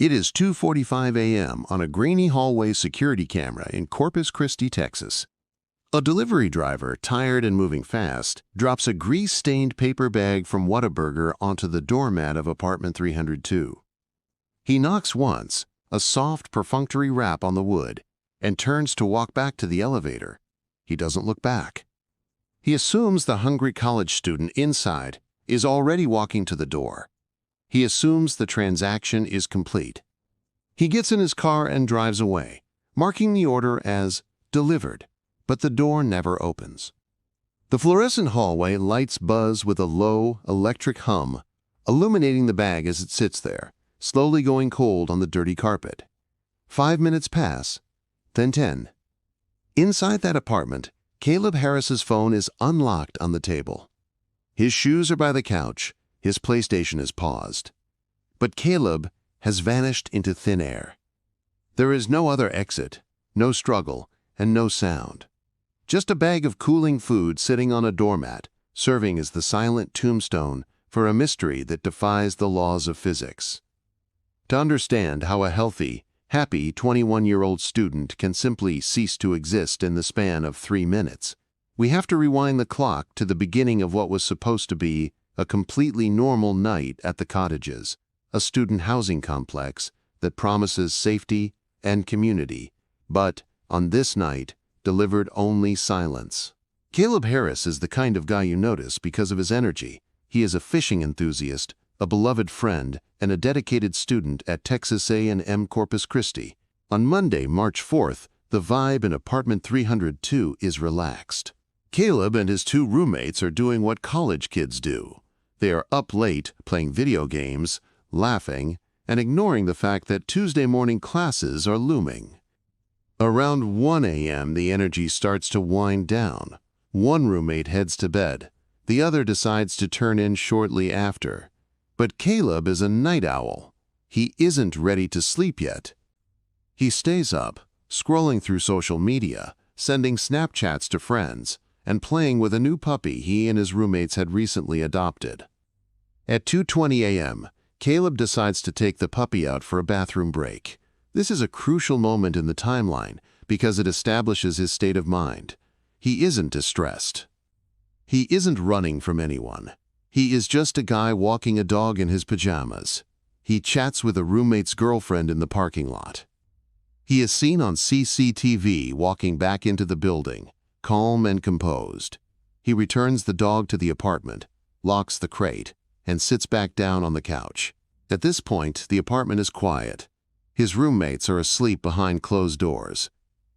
It is 2:45 a.m. on a grainy hallway security camera in Corpus Christi, Texas. A delivery driver, tired and moving fast, drops a grease-stained paper bag from Whataburger onto the doormat of apartment 302. He knocks once, a soft, perfunctory rap on the wood, and turns to walk back to the elevator. He doesn't look back. He assumes the hungry college student inside is already walking to the door. He assumes the transaction is complete. He gets in his car and drives away, marking the order as delivered, but the door never opens. The fluorescent hallway lights buzz with a low, electric hum, illuminating the bag as it sits there, slowly going cold on the dirty carpet. 5 minutes pass, then 10. Inside that apartment, Caleb Harris's phone is unlocked on the table. His shoes are by the couch, his PlayStation is paused. But Caleb has vanished into thin air. There is no other exit, no struggle, and no sound. Just a bag of cooling food sitting on a doormat, serving as the silent tombstone for a mystery that defies the laws of physics. To understand how a healthy, happy 21-year-old student can simply cease to exist in the span of 3 minutes, we have to rewind the clock to the beginning of what was supposed to be a completely normal night at the Cottages, a student housing complex that promises safety and community, but, on this night, delivered only silence. Caleb Harris is the kind of guy you notice because of his energy. He is a fishing enthusiast, a beloved friend, and a dedicated student at Texas A&M Corpus Christi. On Monday, March 4th, the vibe in apartment 302 is relaxed. Caleb and his 2 roommates are doing what college kids do. They are up late, playing video games, laughing, and ignoring the fact that Tuesday morning classes are looming. Around 1 a.m., the energy starts to wind down. One roommate heads to bed. The other decides to turn in shortly after. But Caleb is a night owl. He isn't ready to sleep yet. He stays up, scrolling through social media, sending Snapchats to friends, and playing with a new puppy he and his roommates had recently adopted. At 2:20 a.m., Caleb decides to take the puppy out for a bathroom break. This is a crucial moment in the timeline because it establishes his state of mind. He isn't distressed. He isn't running from anyone. He is just a guy walking a dog in his pajamas. He chats with a roommate's girlfriend in the parking lot. He is seen on CCTV walking back into the building, calm and composed. He returns the dog to the apartment, locks the crate, and sits back down on the couch. At this point, the apartment is quiet. His roommates are asleep behind closed doors.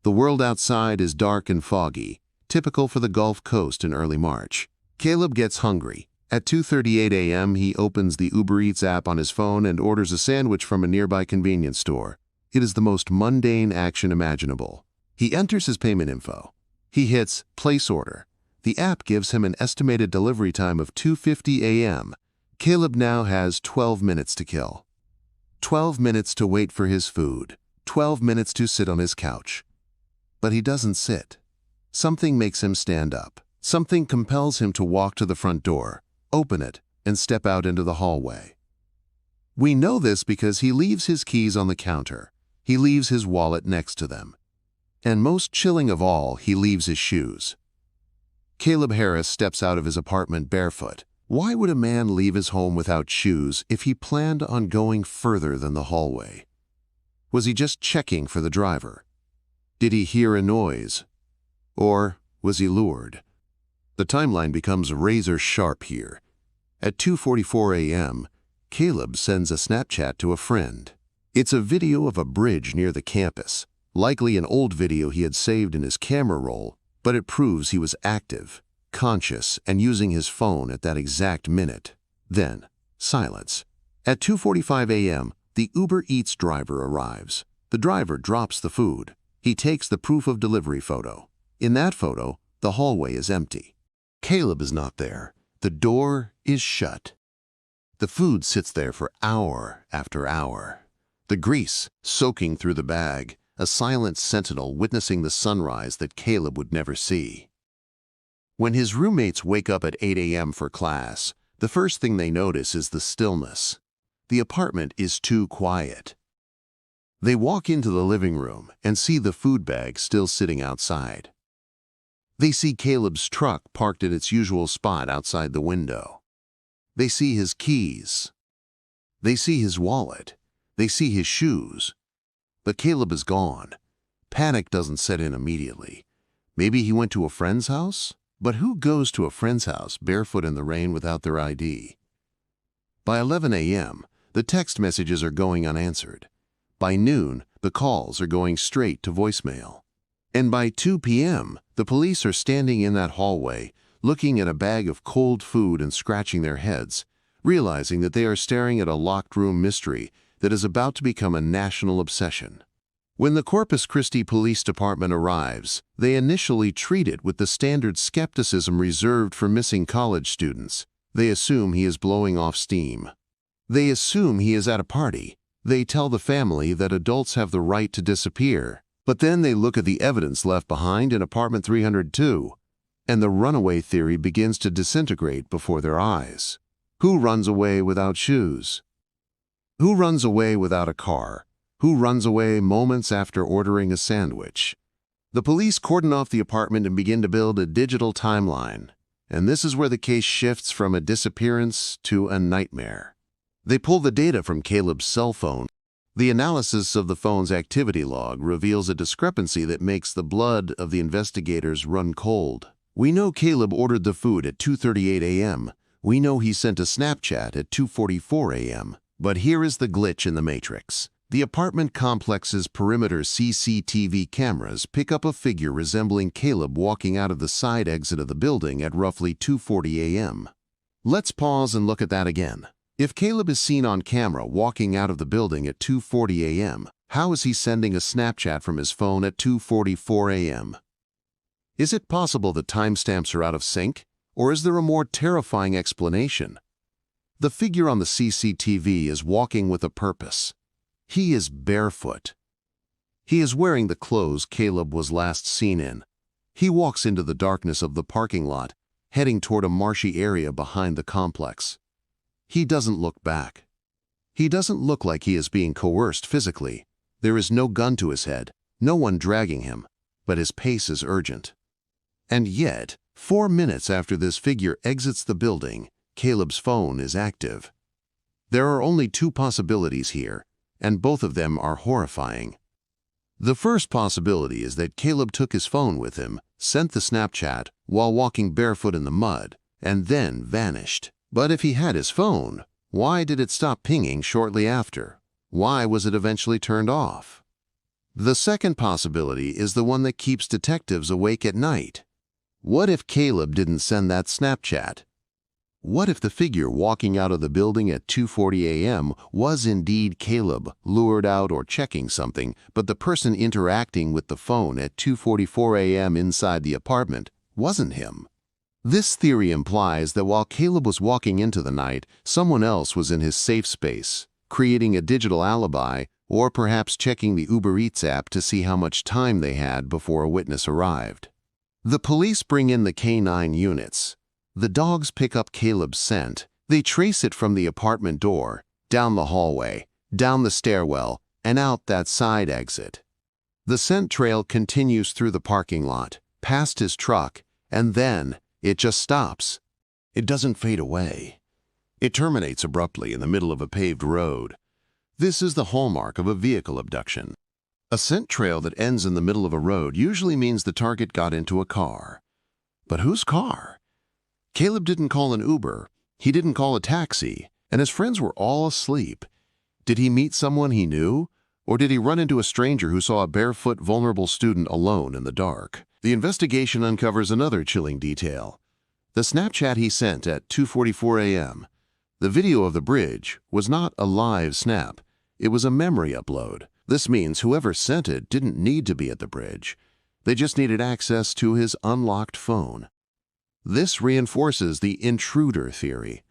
The world outside is dark and foggy, typical for the Gulf Coast in early March. Caleb gets hungry. At 2:38 a.m., he opens the Uber Eats app on his phone and orders a sandwich from a nearby convenience store. It is the most mundane action imaginable. He enters his payment info. He hits Place Order. The app gives him an estimated delivery time of 2:50 a.m. Caleb now has 12 minutes to kill. 12 minutes to wait for his food. 12 minutes to sit on his couch. But he doesn't sit. Something makes him stand up. Something compels him to walk to the front door, open it, and step out into the hallway. We know this because he leaves his keys on the counter. He leaves his wallet next to them. And most chilling of all, he leaves his shoes. Caleb Harris steps out of his apartment barefoot. Why would a man leave his home without shoes if he planned on going further than the hallway? Was he just checking for the driver? Did he hear a noise? Or was he lured? The timeline becomes razor sharp here. At 2:44 a.m., Caleb sends a Snapchat to a friend. It's a video of a bridge near the campus, likely an old video he had saved in his camera roll, but it proves he was active, conscious, and using his phone at that exact minute. Then, silence. At 2:45 a.m., the Uber Eats driver arrives. The driver drops the food. He takes the proof of delivery photo. In that photo, the hallway is empty. Caleb is not there. The door is shut. The food sits there for hour after hour. The grease soaking through the bag, a silent sentinel witnessing the sunrise that Caleb would never see. When his roommates wake up at 8 a.m. for class, the first thing they notice is the stillness. The apartment is too quiet. They walk into the living room and see the food bag still sitting outside. They see Caleb's truck parked in its usual spot outside the window. They see his keys. They see his wallet. They see his shoes. But Caleb is gone. Panic doesn't set in immediately. Maybe he went to a friend's house? But who goes to a friend's house barefoot in the rain without their ID? By 11 a.m., the text messages are going unanswered. By noon, the calls are going straight to voicemail. And by 2 p.m., the police are standing in that hallway, looking at a bag of cold food and scratching their heads, realizing that they are staring at a locked room mystery that is about to become a national obsession. When the Corpus Christi Police Department arrives, they initially treat it with the standard skepticism reserved for missing college students. They assume he is blowing off steam. They assume he is at a party. They tell the family that adults have the right to disappear. But then they look at the evidence left behind in apartment 302, and the runaway theory begins to disintegrate before their eyes. Who runs away without shoes? Who runs away without a car? Who runs away moments after ordering a sandwich? The police cordon off the apartment and begin to build a digital timeline. And this is where the case shifts from a disappearance to a nightmare. They pull the data from Caleb's cell phone. The analysis of the phone's activity log reveals a discrepancy that makes the blood of the investigators run cold. We know Caleb ordered the food at 2:38 a.m. We know he sent a Snapchat at 2:44 a.m. But here is the glitch in the matrix. The apartment complex's perimeter CCTV cameras pick up a figure resembling Caleb walking out of the side exit of the building at roughly 2:40 a.m. Let's pause and look at that again. If Caleb is seen on camera walking out of the building at 2:40 a.m., how is he sending a Snapchat from his phone at 2:44 a.m.? Is it possible that timestamps are out of sync, or is there a more terrifying explanation? The figure on the CCTV is walking with a purpose. He is barefoot. He is wearing the clothes Caleb was last seen in. He walks into the darkness of the parking lot, heading toward a marshy area behind the complex. He doesn't look back. He doesn't look like he is being coerced physically. There is no gun to his head, no one dragging him, but his pace is urgent. And yet, 4 minutes after this figure exits the building, Caleb's phone is active. There are only two possibilities here, and both of them are horrifying. The first possibility is that Caleb took his phone with him, sent the Snapchat while walking barefoot in the mud, and then vanished. But if he had his phone, why did it stop pinging shortly after? Why was it eventually turned off? The second possibility is the one that keeps detectives awake at night. What if Caleb didn't send that Snapchat? What if the figure walking out of the building at 2:40 a.m. was indeed Caleb, lured out or checking something, but the person interacting with the phone at 2:44 a.m. inside the apartment wasn't him? This theory implies that while Caleb was walking into the night, someone else was in his safe space, creating a digital alibi, or perhaps checking the Uber Eats app to see how much time they had before a witness arrived. The police bring in the K9 units. The dogs pick up Caleb's scent. They trace it from the apartment door, down the hallway, down the stairwell, and out that side exit. The scent trail continues through the parking lot, past his truck, and then it just stops. It doesn't fade away. It terminates abruptly in the middle of a paved road. This is the hallmark of a vehicle abduction. A scent trail that ends in the middle of a road usually means the target got into a car. But whose car? Caleb didn't call an Uber, he didn't call a taxi, and his friends were all asleep. Did he meet someone he knew? Or did he run into a stranger who saw a barefoot, vulnerable student alone in the dark? The investigation uncovers another chilling detail. The Snapchat he sent at 2:44 a.m. The video of the bridge was not a live snap. It was a memory upload. This means whoever sent it didn't need to be at the bridge. They just needed access to his unlocked phone. This reinforces the intruder theory.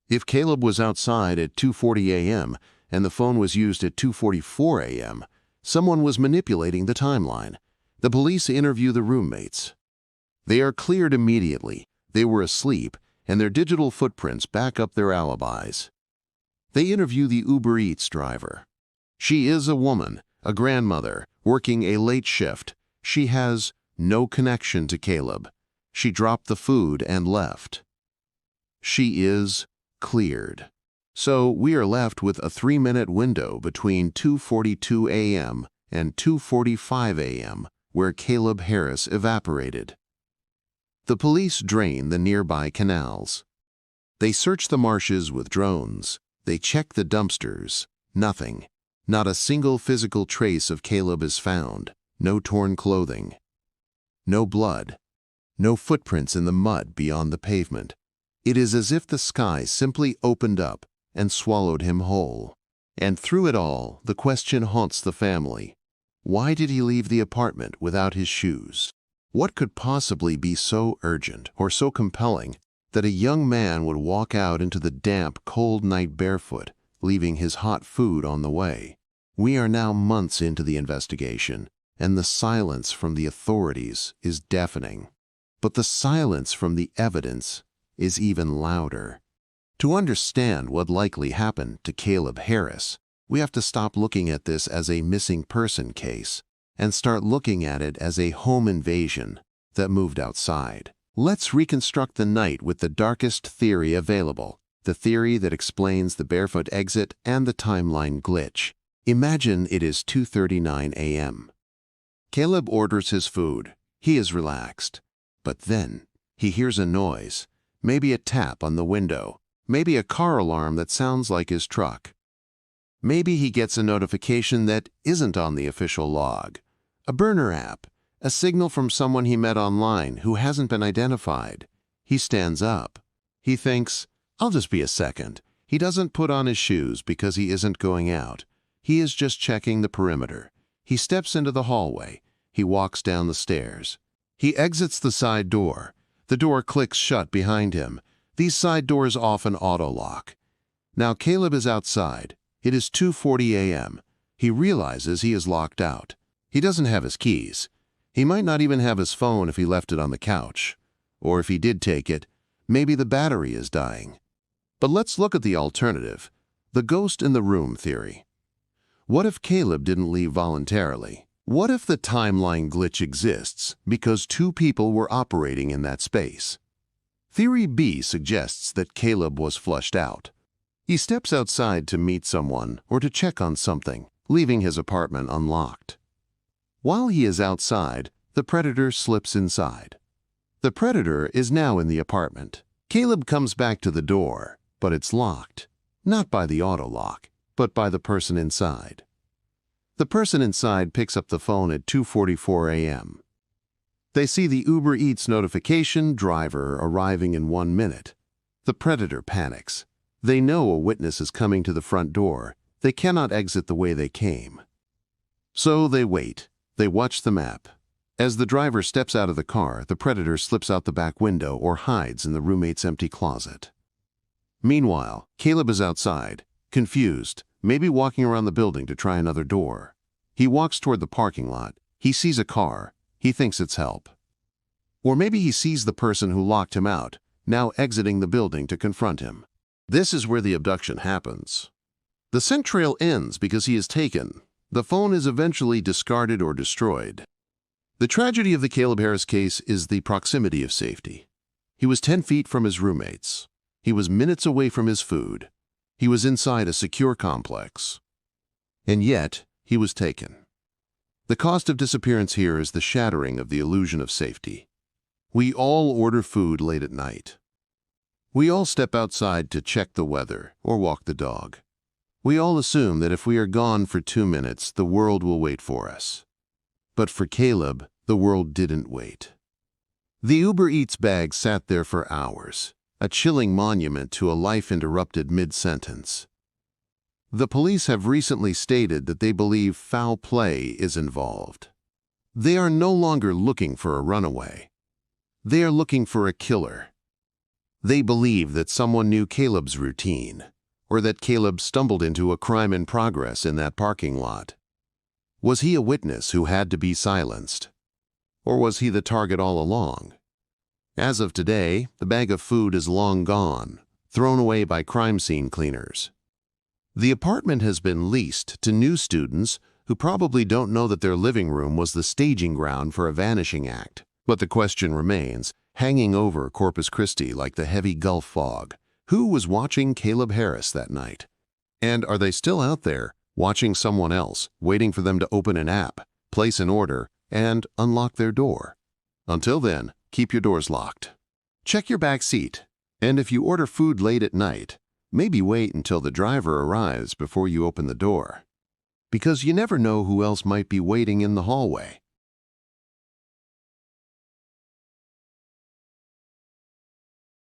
If Caleb was outside at 2:40 a.m. and the phone was used at 2:44 a.m., someone was manipulating the timeline. The police interview the roommates. They are cleared immediately. They were asleep, and their digital footprints back up their alibis. They interview the Uber Eats driver. She is a woman, a grandmother, working a late shift. She has no connection to Caleb. She dropped the food and left. She is cleared. So we are left with a 3-minute window between 2:42 a.m. and 2:45 a.m. where Caleb Harris evaporated. The police drain the nearby canals. They search the marshes with drones. They check the dumpsters. Nothing. Not a single physical trace of Caleb is found. No torn clothing. No blood. No footprints in the mud beyond the pavement. It is as if the sky simply opened up and swallowed him whole. And through it all, the question haunts the family. Why did he leave the apartment without his shoes? What could possibly be so urgent or so compelling that a young man would walk out into the damp, cold night barefoot, leaving his hot food on the way? We are now months into the investigation, and the silence from the authorities is deafening. But the silence from the evidence is even louder. To understand what likely happened to Caleb Harris, we have to stop looking at this as a missing person case and start looking at it as a home invasion that moved outside. Let's reconstruct the night with the darkest theory available, the theory that explains the barefoot exit and the timeline glitch. Imagine it is 2:39 a.m. Caleb orders his food. He is relaxed. But then he hears a noise, maybe a tap on the window, maybe a car alarm that sounds like his truck. Maybe he gets a notification that isn't on the official log, a burner app, a signal from someone he met online who hasn't been identified. He stands up. He thinks, I'll just be a second. He doesn't put on his shoes because he isn't going out. He is just checking the perimeter. He steps into the hallway. He walks down the stairs. He exits the side door. The door clicks shut behind him. These side doors often auto-lock. Now Caleb is outside. It is 2:40 a.m. He realizes he is locked out. He doesn't have his keys. He might not even have his phone if he left it on the couch. Or if he did take it, maybe the battery is dying. But let's look at the alternative, the ghost in the room theory. What if Caleb didn't leave voluntarily? What if the timeline glitch exists because two people were operating in that space? Theory B suggests that Caleb was flushed out. He steps outside to meet someone or to check on something, leaving his apartment unlocked. While he is outside, the predator slips inside. The predator is now in the apartment. Caleb comes back to the door, but it's locked, not by the auto lock, but by the person inside. The person inside picks up the phone at 2:44 a.m. They see the Uber Eats notification, driver arriving in 1 minute. The predator panics. They know a witness is coming to the front door. They cannot exit the way they came. So they wait. They watch the map. As the driver steps out of the car, the predator slips out the back window or hides in the roommate's empty closet. Meanwhile, Caleb is outside, confused, maybe walking around the building to try another door. He walks toward the parking lot. He sees a car. He thinks it's help. Or maybe he sees the person who locked him out, now exiting the building to confront him. This is where the abduction happens. The scent trail ends because he is taken. The phone is eventually discarded or destroyed. The tragedy of the Caleb Harris case is the proximity of safety. He was 10 feet from his roommates. He was minutes away from his food. He was inside a secure complex. And yet, he was taken. The cost of disappearance here is the shattering of the illusion of safety. We all order food late at night. We all step outside to check the weather or walk the dog. We all assume that if we are gone for 2 minutes, the world will wait for us. But for Caleb, the world didn't wait. The Uber Eats bag sat there for hours, a chilling monument to a life interrupted mid-sentence. The police have recently stated that they believe foul play is involved. They are no longer looking for a runaway. They are looking for a killer. They believe that someone knew Caleb's routine, or that Caleb stumbled into a crime in progress in that parking lot. Was he a witness who had to be silenced? Or was he the target all along? As of today, the bag of food is long gone, thrown away by crime scene cleaners. The apartment has been leased to new students who probably don't know that their living room was the staging ground for a vanishing act. But the question remains, hanging over Corpus Christi like the heavy Gulf fog. Who was watching Caleb Harris that night? And are they still out there, watching someone else, waiting for them to open an app, place an order, and unlock their door? Until then, keep your doors locked. Check your back seat. And if you order food late at night, maybe wait until the driver arrives before you open the door. Because you never know who else might be waiting in the hallway.